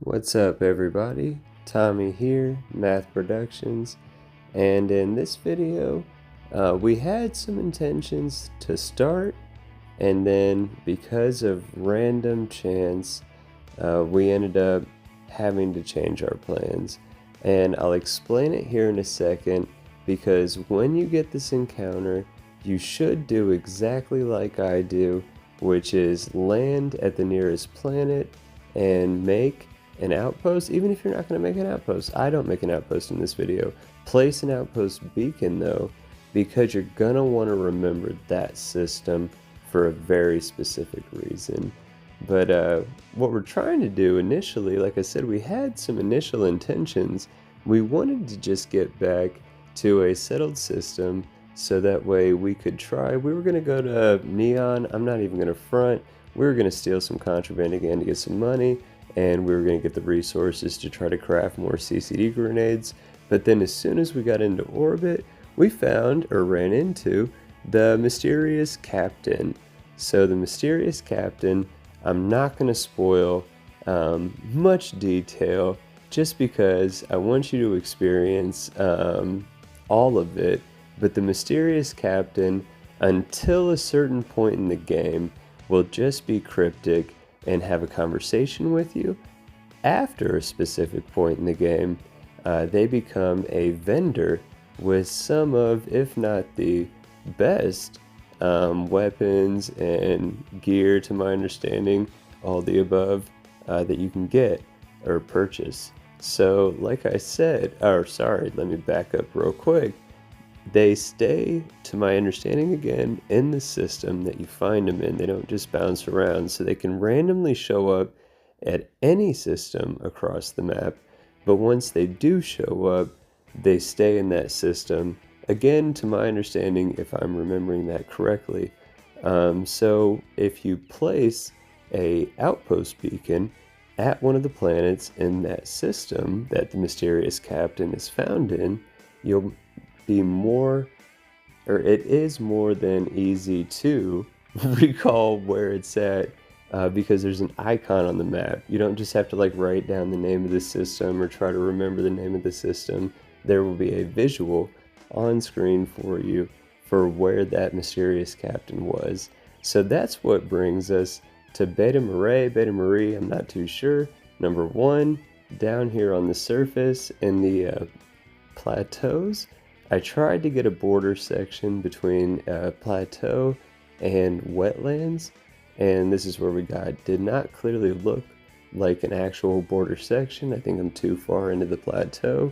What's up, everybody? Tommy here, Math Productions, and in this video we had some intentions to start, and then because of random chance we ended up having to change our plans. And I'll explain it here in a second, because when you get this encounter you should do exactly like I do, which is land at the nearest planet and make an outpost. Even if you're not going to make an outpost, I don't make an outpost in this video. Place an outpost beacon though, because you're going to want to remember that system for a very specific reason. But what we're trying to do initially, like I said, we had some initial intentions. We wanted to just get back to a settled system so that way we could try. We were going to go to Neon. I'm not even going to front. We were going to steal some contraband again to get some money, and we were going to get the resources to try to craft more CCD grenades. But then as soon as we got into orbit, we found, or ran into, the mysterious captain. So the mysterious captain, I'm not going to spoil much detail, just because I want you to experience all of it. But the mysterious captain, until a certain point in the game, will just be cryptic and have a conversation with you. After a specific point in the game, they become a vendor with some of, if not the best, weapons and gear, to my understanding, all the above, that you can get or purchase. So like I said, or sorry, let me back up real quick. They stay, to my understanding again, in the system that you find them in. They don't just bounce around, so they can randomly show up at any system across the map. But once they do show up, they stay in that system. Again, to my understanding, if I'm remembering that correctly. So if you place a outpost beacon at one of the planets in that system that the mysterious captain is found in, you'll be more, or it is more than easy to recall where it's at, because there's an icon on the map. You don't just have to like write down the name of the system or try to remember the name of the system. There will be a visual on screen for you for where that mysterious captain was. So that's what brings us to Beta Marae, I'm not too sure. Number 1, down here on the surface in the plateaus. I tried to get a border section between plateau and wetlands, and this is where we got. Did not clearly look like an actual border section. I think I'm too far into the plateau,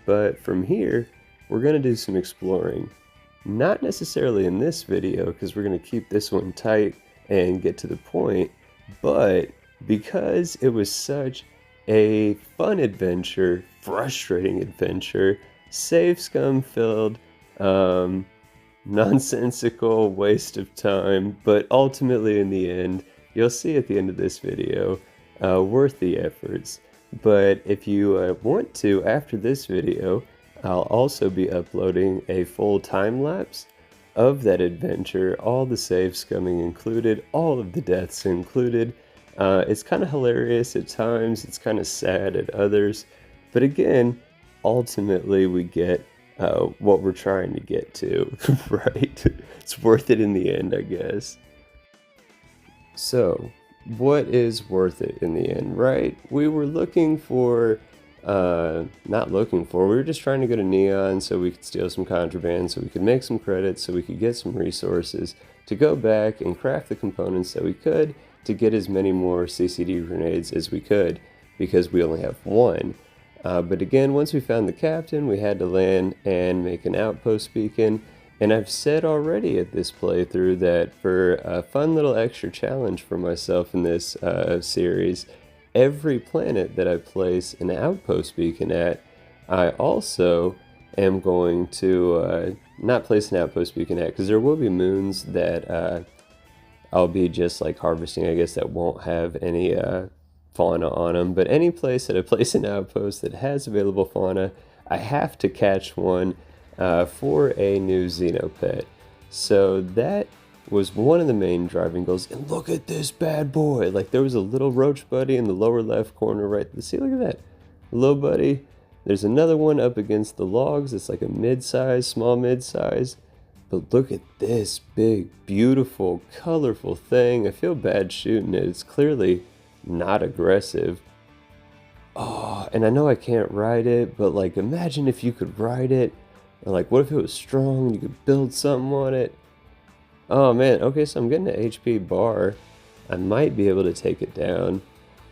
but from here we're going to do some exploring. Not necessarily in this video, because we're going to keep this one tight and get to the point, but because it was such a fun adventure, frustrating adventure, save scum filled, nonsensical waste of time, but ultimately in the end, you'll see at the end of this video, worth the efforts. But if you want to, after this video, I'll also be uploading a full time lapse of that adventure, all the save scumming included, all of the deaths included. It's kind of hilarious at times, it's kind of sad at others, but again, ultimately we get what we're trying to get to, right? It's worth it in the end, I guess. So, what is worth it in the end, right? We were looking for, not looking for, we were just trying to go to Neon so we could steal some contraband, so we could make some credits, so we could get some resources to go back and craft the components that we could to get as many more CCD grenades as we could, because we only have one. But again, once we found the captain, we had to land and make an outpost beacon. And I've said already at this playthrough that for a fun little extra challenge for myself in this series, every planet that I place an outpost beacon at, I also am going to not place an outpost beacon at, because there will be moons that I'll be just like harvesting, I guess, that won't have any fauna on them. But any place that I place an outpost that has available fauna, I have to catch one for a new Xeno pet. So that was one of the main driving goals. And look at this bad boy. Like, there was a little roach buddy in the lower left corner right. See, look at that. Little buddy. There's another one up against the logs. It's like a mid-size, small mid-size. But look at this big, beautiful, colorful thing. I feel bad shooting it. It's clearly not aggressive. Oh, and I know I can't ride it, but like, imagine if you could ride it. Or like, what if it was strong and you could build something on it? Oh man, okay, so I'm getting an HP bar. I might be able to take it down.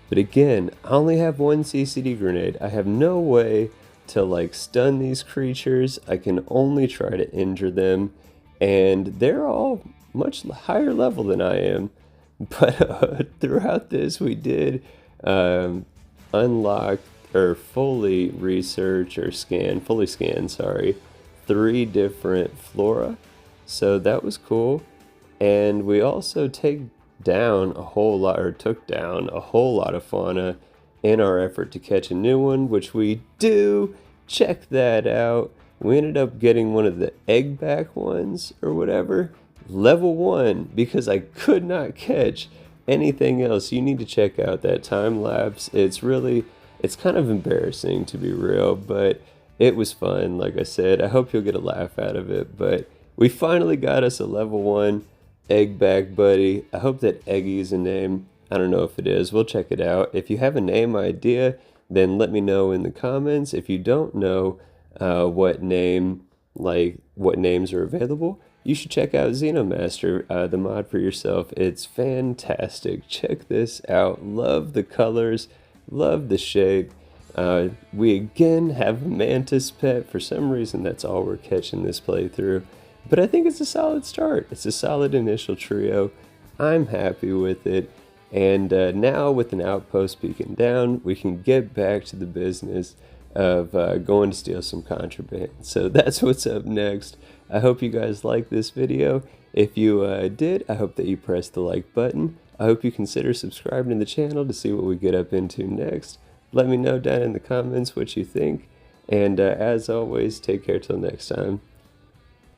But again, I only have one CCD grenade. I have no way to like stun these creatures. I can only try to injure them. And they're all much higher level than I am. But throughout this, we did unlock or fully research or scan, fully scan, sorry, 3 different flora. So that was cool. And we also took down a whole lot of fauna in our effort to catch a new one, which we do. Check that out. We ended up getting one of the egg back ones or whatever, level 1, because I could not catch anything else. You need to check out that time lapse. It's kind of embarrassing, to be real, but it was fun. Like I said, I hope you'll get a laugh out of it. But we finally got us a level 1 egg back buddy. I hope that Eggy is a name. I don't know if it is. We'll check it out. If you have a name idea, then let me know in the comments. If you don't know what names are available, you should check out Xeno Master, the mod for yourself. It's fantastic. Check this out. Love the colors, love the shape. We again have a mantis pet. For some reason, that's all we're catching this playthrough. But I think it's a solid start. It's a solid initial trio. I'm happy with it. And now with an outpost beacon down, we can get back to the business of going to steal some contraband. So that's what's up next. I hope you guys liked this video. If you did, I hope that you press the like button. I hope you consider subscribing to the channel to see what we get up into next. Let me know down in the comments what you think. And as always, take care till next time.